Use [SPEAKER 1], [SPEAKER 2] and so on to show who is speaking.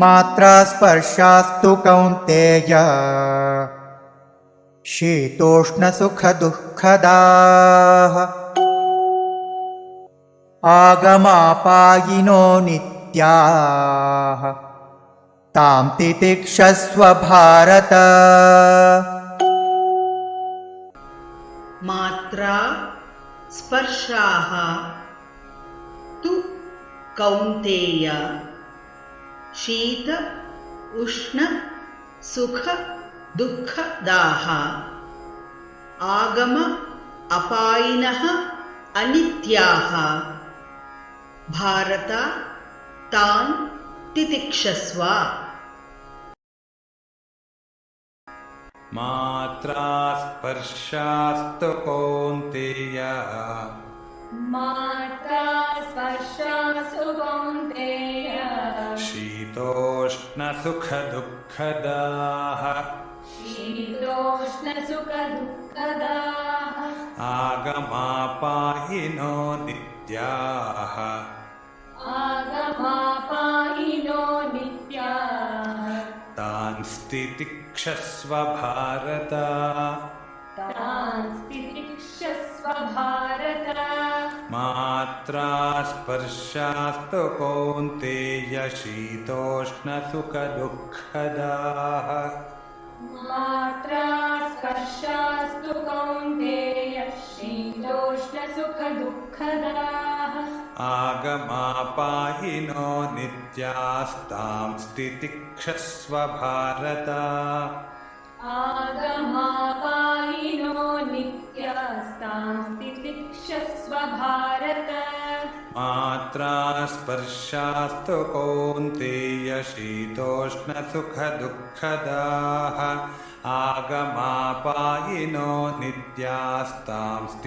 [SPEAKER 1] मात्रा स्पर्शास्तु कौन्तेय शीतोष्णसुखदुःखदाः आगमापायिनो नित्याः तां तितिक्षस्व भारत।
[SPEAKER 2] मात्रा स्पर्शाः तु कौन्तेय शीत उष्ण सुख दुःखदाः आगम अपायिनः अनित्याः भारत तान् तितिक्षस्व।
[SPEAKER 3] मात्रा स्पर्शास्तु कौन्तेय
[SPEAKER 4] मात्रा स्पर्शास्तु कौन्तेय
[SPEAKER 3] शीतोष्णसुखदुःखदाः
[SPEAKER 4] शीतोष्णसुखदुःखदाः
[SPEAKER 3] आगमापायिनो नित्याः
[SPEAKER 4] आगमापायिनो नित्याः
[SPEAKER 3] तांस्तितिक्षस्व भारत।
[SPEAKER 4] तांस्तितिक्षस्व भारत।
[SPEAKER 3] मात्रा स्पर्शास्तु कौन्तेय शीतोष्णसुखदुःखदाः
[SPEAKER 4] मात्रा स्पर्शास्तु कौन्तेय शीतोष्णसुखदुःखदाः
[SPEAKER 3] आगमापायिनो नित्यास्तांस्तितिक्षस्व भारत।
[SPEAKER 4] आगमापायिनो नित्यास्तांस्तितिक्षस्व भारत।
[SPEAKER 3] मात्रा स्पर्शास्तु कौन्तेय शीतोष्णसुखदुःखदाः आगमापायिनो नित्यास्तांस्तितिक्षस्व